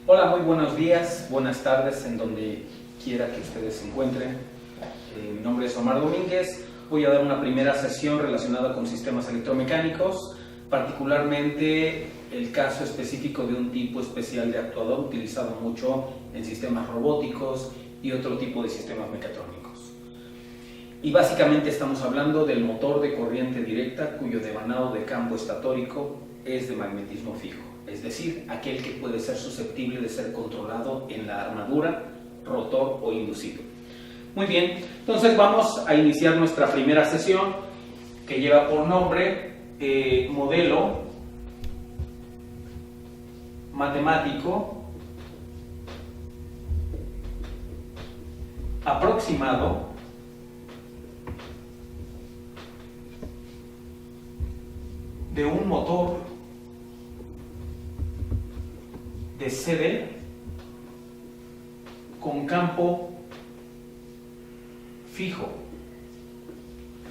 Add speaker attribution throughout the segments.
Speaker 1: Hola, muy buenos días, buenas tardes, en donde quiera que ustedes se encuentren. Mi nombre es Omar Domínguez. Voy a dar una primera sesión relacionada con sistemas electromecánicos, particularmente el caso específico de un tipo especial de actuador utilizado mucho en sistemas robóticos y otro tipo de sistemas mecatrónicos. Y básicamente estamos hablando del motor de corriente directa cuyo devanado de campo estatórico es de magnetismo fijo, es decir, aquel que puede ser susceptible de ser controlado en la armadura, rotor o inducido. Muy bien, entonces vamos a iniciar nuestra primera sesión que lleva por nombre modelo matemático aproximado de un motor de CD con campo fijo.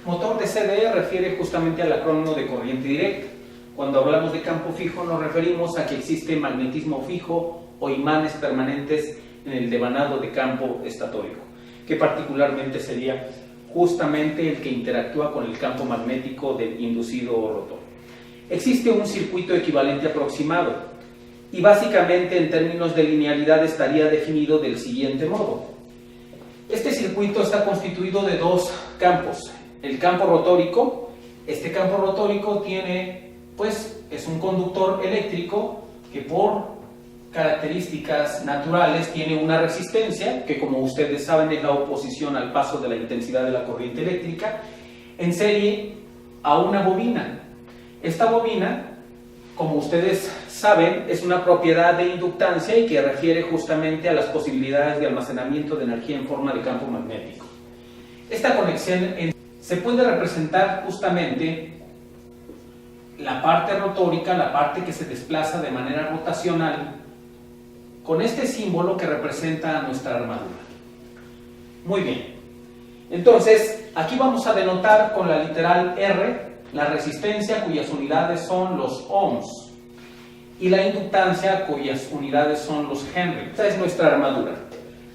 Speaker 1: Motor de CD refiere justamente al acrónimo de corriente directa. Cuando hablamos de campo fijo nos referimos a que existe magnetismo fijo o imanes permanentes en el devanado de campo estatórico, que particularmente sería justamente el que interactúa con el campo magnético del inducido o rotor. Existe un circuito equivalente aproximado y básicamente en términos de linealidad estaría definido del siguiente modo. Este circuito está constituido de dos campos. El campo rotórico, este campo rotórico tiene, es un conductor eléctrico que por características naturales tiene una resistencia, que como ustedes saben es la oposición al paso de la intensidad de la corriente eléctrica, en serie a una bobina. Esta bobina, como ustedes saben, es una propiedad de inductancia y que refiere justamente a las posibilidades de almacenamiento de energía en forma de campo magnético. Esta conexión se puede representar justamente la parte rotórica, la parte que se desplaza de manera rotacional, con este símbolo que representa nuestra armadura. Muy bien, entonces aquí vamos a denotar con la literal R la resistencia cuyas unidades son los ohms y la inductancia cuyas unidades son los henry. Esta es nuestra armadura,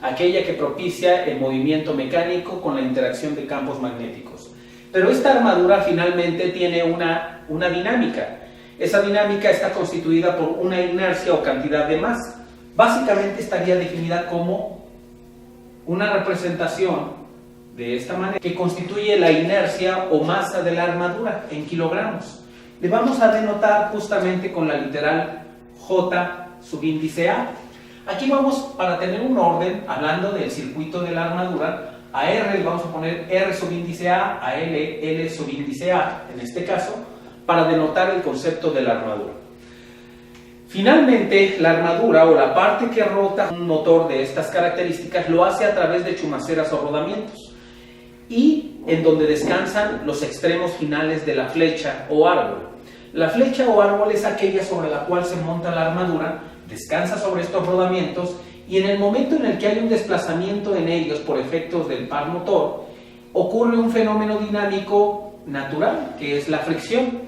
Speaker 1: aquella que propicia el movimiento mecánico con la interacción de campos magnéticos. Pero esta armadura finalmente tiene una dinámica. Esa dinámica está constituida por una inercia o cantidad de masa. Básicamente estaría definida como una representación de esta manera, que constituye la inercia o masa de la armadura en kilogramos. Le vamos a denotar justamente con la literal J subíndice A. Aquí vamos, para tener un orden, hablando del circuito de la armadura, a R le vamos a poner R subíndice A L subíndice A, en este caso, para denotar el concepto de la armadura. Finalmente, la armadura o la parte que rota un motor de estas características lo hace a través de chumaceras o rodamientos, y en donde descansan los extremos finales de la flecha o árbol. La flecha o árbol es aquella sobre la cual se monta la armadura, descansa sobre estos rodamientos y en el momento en el que hay un desplazamiento en ellos por efectos del par motor, ocurre un fenómeno dinámico natural, que es la fricción.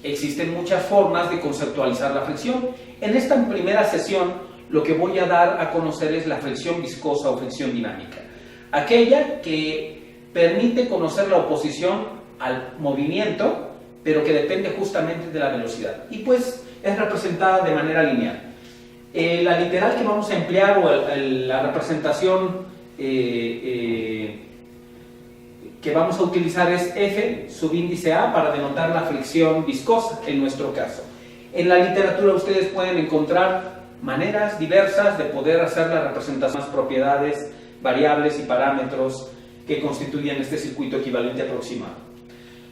Speaker 1: Existen muchas formas de conceptualizar la fricción. En esta primera sesión lo que voy a dar a conocer es la fricción viscosa o fricción dinámica, aquella que permite conocer la oposición al movimiento, pero que depende justamente de la velocidad y pues es representada de manera lineal. La literal que vamos a emplear o la representación que vamos a utilizar es F subíndice A para denotar la fricción viscosa en nuestro caso. En la literatura ustedes pueden encontrar maneras diversas de poder hacer la representación de las propiedades, variables y parámetros que constituyen este circuito equivalente aproximado.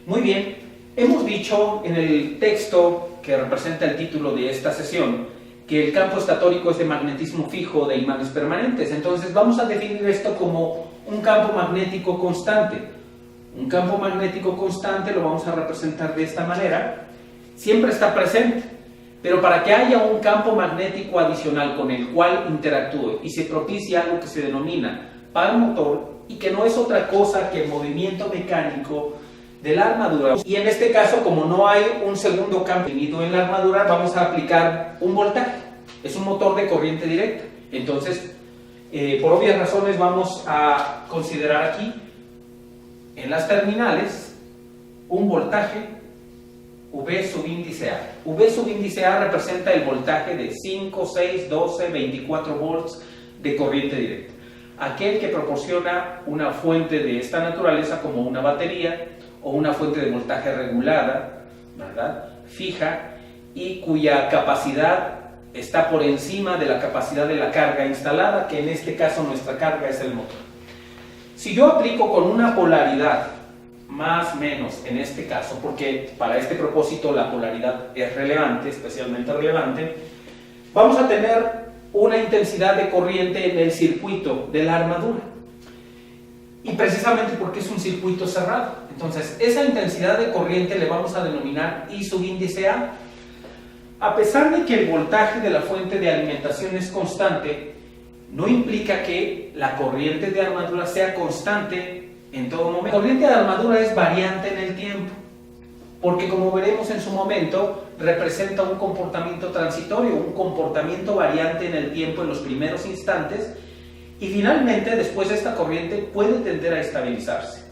Speaker 1: Muy bien, hemos dicho en el texto que representa el título de esta sesión que el campo estatórico es de magnetismo fijo de imanes permanentes. Entonces vamos a definir esto como un campo magnético constante. Un campo magnético constante lo vamos a representar de esta manera. Siempre está presente, pero para que haya un campo magnético adicional con el cual interactúe y se propicie algo que se denomina par motor, y que no es otra cosa que el movimiento mecánico de la armadura. Y en este caso, como no hay un segundo campo definido en la armadura, vamos a aplicar un voltaje. es un motor de corriente directa. Entonces, por obvias razones vamos a considerar aquí en las terminales un voltaje V subíndice A. V subíndice A representa el voltaje de 5, 6, 12, 24 volts de corriente directa. Aquel que proporciona una fuente de esta naturaleza como una batería o una fuente de voltaje regulada, ¿verdad?, fija, y cuya capacidad está por encima de la capacidad de la carga instalada, que en este caso nuestra carga es el motor. Si yo aplico con una polaridad más menos en este caso, porque para este propósito la polaridad es relevante, especialmente relevante, vamos a tener una intensidad de corriente en el circuito de la armadura, y precisamente porque es un circuito cerrado. Entonces esa intensidad de corriente le vamos a denominar I subíndice A. A pesar de que el voltaje de la fuente de alimentación es constante, no implica que la corriente de armadura sea constante en todo momento. La corriente de armadura es variante en el tiempo, porque como veremos en su momento, representa un comportamiento transitorio, un comportamiento variante en el tiempo en los primeros instantes, y finalmente después esta corriente puede tender a estabilizarse.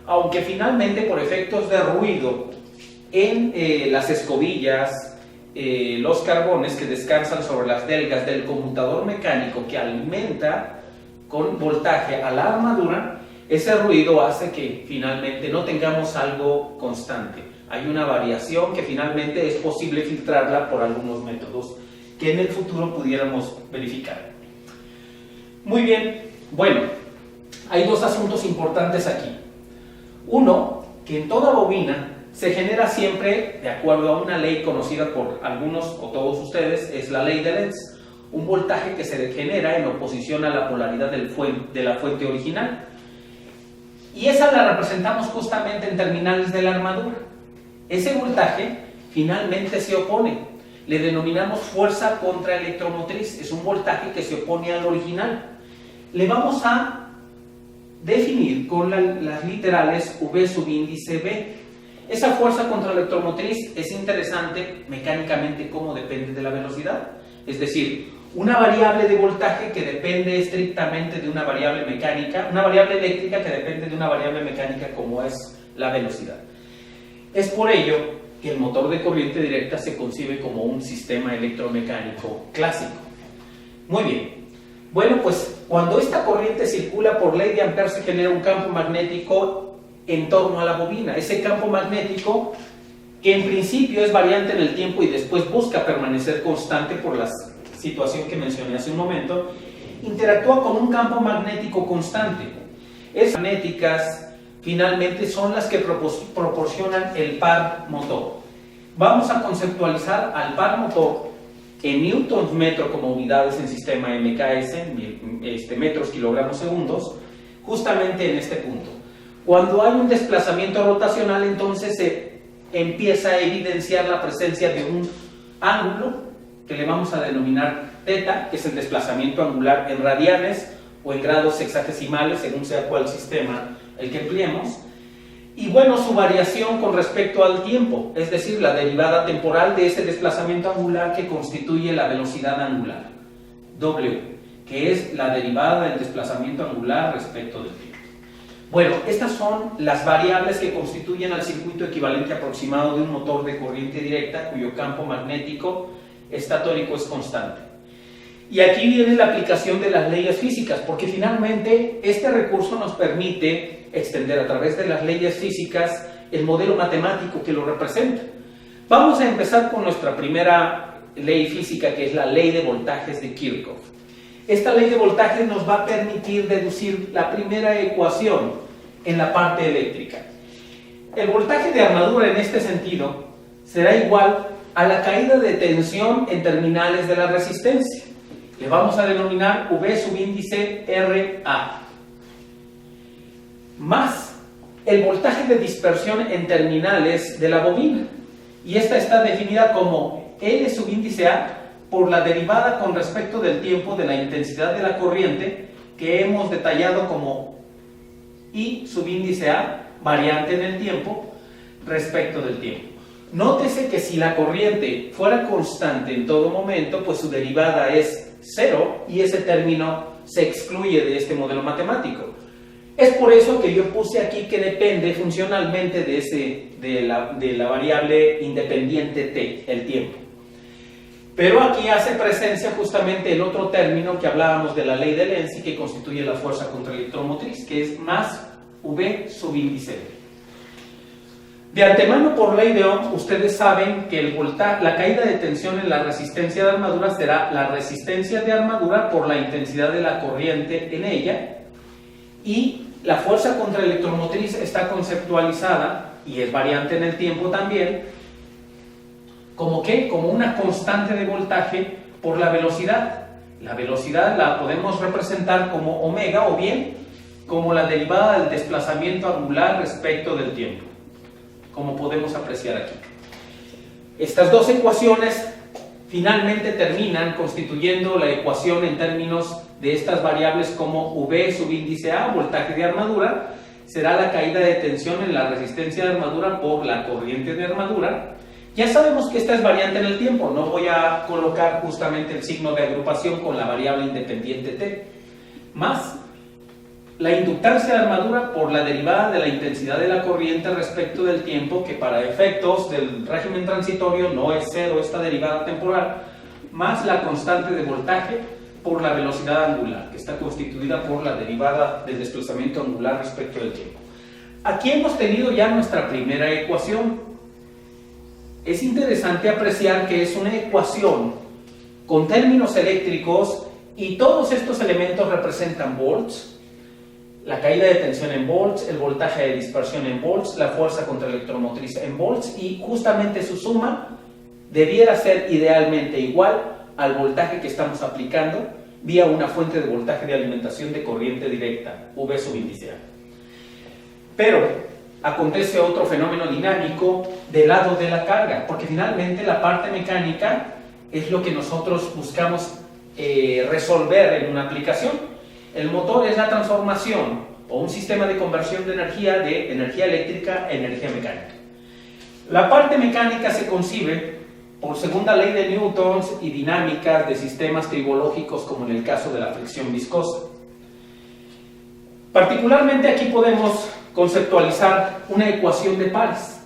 Speaker 1: Aunque finalmente por efectos de ruido en las escobillas, los carbones que descansan sobre las delgas del conmutador mecánico que alimenta con voltaje a la armadura, ese ruido hace que finalmente no tengamos algo constante. Hay una variación que finalmente es posible filtrarla por algunos métodos que en el futuro pudiéramos verificar. Muy bien, bueno, hay dos asuntos importantes aquí. Uno, que en toda bobina se genera siempre, de acuerdo a una ley conocida por algunos o todos ustedes, es la ley de Lenz, un voltaje que se genera en oposición a la polaridad de la fuente original. Y esa la representamos justamente en terminales de la armadura. Ese voltaje finalmente se opone. Le denominamos fuerza contraelectromotriz. Es un voltaje que se opone al original. Le vamos a definir con las literales V subíndice B. Esa fuerza contraelectromotriz es interesante mecánicamente cómo depende de la velocidad. Es decir, una variable de voltaje que depende estrictamente de una variable mecánica, una variable eléctrica que depende de una variable mecánica como es la velocidad. Es por ello que el motor de corriente directa se concibe como un sistema electromecánico clásico. Muy bien. Bueno, pues cuando esta corriente circula por ley de Ampère se genera un campo magnético en torno a la bobina. Ese campo magnético, que en principio es variante en el tiempo y después busca permanecer constante por la situación que mencioné hace un momento, interactúa con un campo magnético constante. Esas magnéticas finalmente son las que proporcionan el par motor. Vamos a conceptualizar al par motor en newtons metro como unidades en sistema MKS, metros kilogramos segundos, justamente en este punto. Cuando hay un desplazamiento rotacional, entonces se empieza a evidenciar la presencia de un ángulo que le vamos a denominar θ, que es el desplazamiento angular en radianes o en grados sexagesimales, según sea cuál sistema el que empleemos. Y bueno, su variación con respecto al tiempo, es decir, la derivada temporal de ese desplazamiento angular que constituye la velocidad angular, W, que es la derivada del desplazamiento angular respecto del tiempo. Bueno, estas son las variables que constituyen al circuito equivalente aproximado de un motor de corriente directa cuyo campo magnético estatórico es constante. Y aquí viene la aplicación de las leyes físicas, porque finalmente este recurso nos permite extender a través de las leyes físicas el modelo matemático que lo representa. Vamos a empezar con nuestra primera ley física, que es la ley de voltajes de Kirchhoff. Esta ley de voltajes nos va a permitir deducir la primera ecuación en la parte eléctrica. El voltaje de armadura en este sentido será igual a la caída de tensión en terminales de la resistencia. Le vamos a denominar V subíndice RA, más el voltaje de dispersión en terminales de la bobina. Y esta está definida como L subíndice A por la derivada con respecto del tiempo de la intensidad de la corriente, que hemos detallado como I subíndice A, variante en el tiempo, respecto del tiempo. Nótese que si la corriente fuera constante en todo momento, pues su derivada es 0 y ese término se excluye de este modelo matemático. Es por eso que yo puse aquí que depende funcionalmente de la variable independiente t, el tiempo. Pero aquí hace presencia justamente el otro término que hablábamos de la ley de Lenz y que constituye la fuerza contraelectromotriz, que es más V subíndice V. De antemano, por ley de Ohm, ustedes saben que la caída de tensión en la resistencia de armadura será la resistencia de armadura por la intensidad de la corriente en ella, y la fuerza contraelectromotriz está conceptualizada, y es variante en el tiempo también, ¿como qué? Como una constante de voltaje por la velocidad. La velocidad la podemos representar como omega o bien como la derivada del desplazamiento angular respecto del tiempo, como podemos apreciar aquí. Estas dos ecuaciones finalmente terminan constituyendo la ecuación en términos de estas variables como V subíndice A, voltaje de armadura, será la caída de tensión en la resistencia de armadura por la corriente de armadura. Ya sabemos que esta es variante en el tiempo, no voy a colocar justamente el signo de agrupación con la variable independiente T, más la inductancia de armadura por la derivada de la intensidad de la corriente respecto del tiempo, que para efectos del régimen transitorio no es cero esta derivada temporal, más la constante de voltaje por la velocidad angular, que está constituida por la derivada del desplazamiento angular respecto del tiempo. Aquí hemos tenido ya nuestra primera ecuación. Es interesante apreciar que es una ecuación con términos eléctricos y todos estos elementos representan volts. La caída de tensión en volts, el voltaje de dispersión en volts, la fuerza contraelectromotriz en volts, y justamente su suma debiera ser idealmente igual al voltaje que estamos aplicando vía una fuente de voltaje de alimentación de corriente directa, V subíndice A. Pero acontece otro fenómeno dinámico del lado de la carga, porque finalmente la parte mecánica es lo que nosotros buscamos resolver en una aplicación. El motor es la transformación o un sistema de conversión de energía eléctrica a energía mecánica. La parte mecánica se concibe por segunda ley de Newton y dinámicas de sistemas tribológicos, como en el caso de la fricción viscosa. Particularmente aquí podemos conceptualizar una ecuación de pares.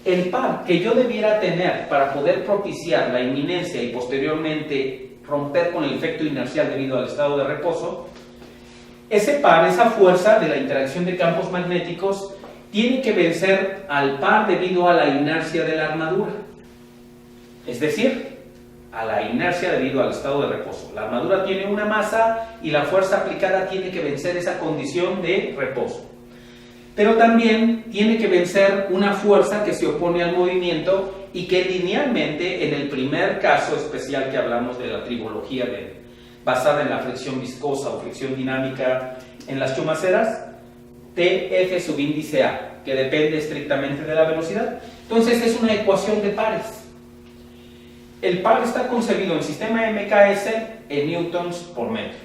Speaker 1: El par que yo debiera tener para poder propiciar la inminencia y posteriormente romper con el efecto inercial debido al estado de reposo, ese par, esa fuerza de la interacción de campos magnéticos, tiene que vencer al par debido a la inercia de la armadura. Es decir, a la inercia debido al estado de reposo. La armadura tiene una masa y la fuerza aplicada tiene que vencer esa condición de reposo. Pero también tiene que vencer una fuerza que se opone al movimiento y que linealmente, en el primer caso especial que hablamos de la tribología basada en la fricción viscosa o fricción dinámica en las chumaceras, TF subíndice A, que depende estrictamente de la velocidad. Entonces es una ecuación de pares. El par está concebido en sistema MKS en newtons por metro.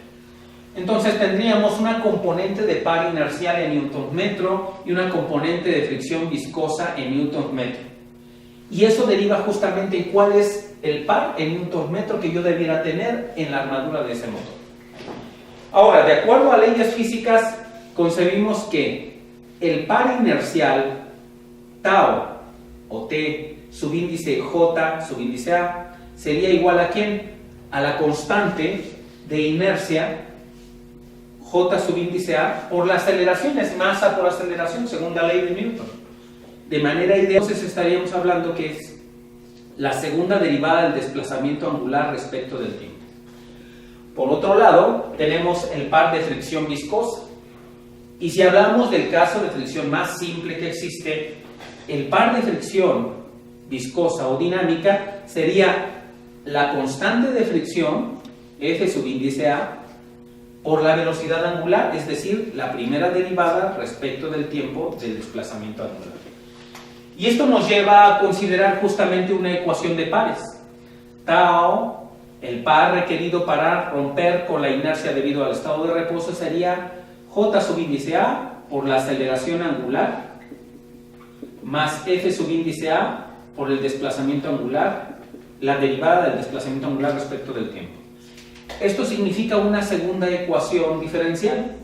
Speaker 1: Entonces tendríamos una componente de par inercial en newtons metro y una componente de fricción viscosa en newtons metro. Y eso deriva justamente en cuál es el par en newtons metro que yo debiera tener en la armadura de ese motor. Ahora, de acuerdo a leyes físicas, concebimos que el par inercial tau o T subíndice J subíndice A sería igual a ¿quién? A la constante de inercia J subíndice A por la aceleración, es masa por aceleración, segunda ley de Newton. De manera ideal, entonces estaríamos hablando que es la segunda derivada del desplazamiento angular respecto del tiempo. Por otro lado, tenemos el par de fricción viscosa. Y si hablamos del caso de fricción más simple que existe, el par de fricción viscosa o dinámica sería la constante de fricción, F subíndice A, por la velocidad angular, es decir, la primera derivada respecto del tiempo del desplazamiento angular. Y esto nos lleva a considerar justamente una ecuación de pares. Tau, el par requerido para romper con la inercia debido al estado de reposo, sería J subíndice A por la aceleración angular más F subíndice A por el desplazamiento angular, la derivada del desplazamiento angular respecto del tiempo. Esto significa una segunda ecuación diferencial.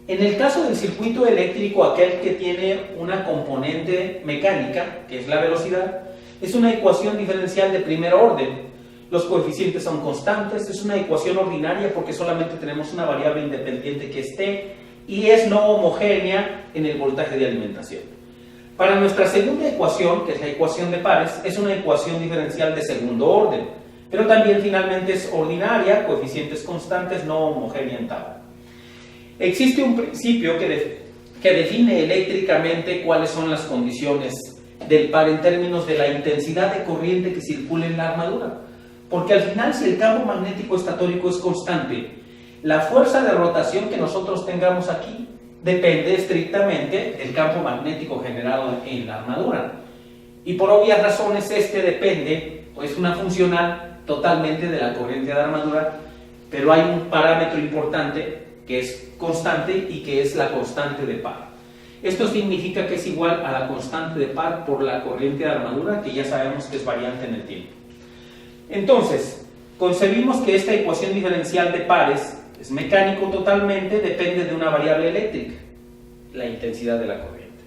Speaker 1: En el caso del circuito eléctrico, aquel que tiene una componente mecánica, que es la velocidad, es una ecuación diferencial de primer orden. Los coeficientes son constantes, es una ecuación ordinaria porque solamente tenemos una variable independiente que es T y es no homogénea en el voltaje de alimentación. Para nuestra segunda ecuación, que es la ecuación de pares, es una ecuación diferencial de segundo orden, pero también finalmente es ordinaria, coeficientes constantes, no homogénea en tabla. Existe un principio que define eléctricamente cuáles son las condiciones del par en términos de la intensidad de corriente que circula en la armadura. Porque al final, si el campo magnético estatórico es constante, la fuerza de rotación que nosotros tengamos aquí depende estrictamente del campo magnético generado en la armadura. Y por obvias razones este depende, o es una funcional totalmente de la corriente de armadura, pero hay un parámetro importante que es constante y que es la constante de par. Esto significa que es igual a la constante de par por la corriente de armadura, que ya sabemos que es variante en el tiempo. Entonces, concebimos que esta ecuación diferencial de pares es mecánico totalmente, depende de una variable eléctrica, la intensidad de la corriente.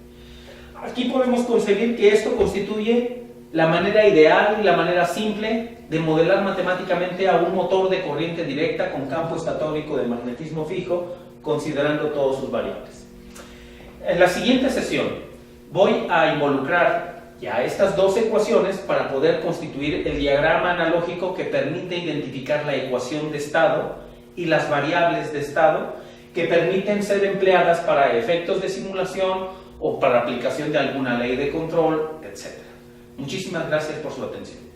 Speaker 1: Aquí podemos concebir que esto constituye la manera ideal y la manera simple de modelar matemáticamente a un motor de corriente directa con campo estatórico de magnetismo fijo, considerando todas sus variables. En la siguiente sesión voy a involucrar ya estas dos ecuaciones para poder constituir el diagrama analógico que permite identificar la ecuación de estado y las variables de estado que permiten ser empleadas para efectos de simulación o para aplicación de alguna ley de control, etc. Muchísimas gracias por su atención.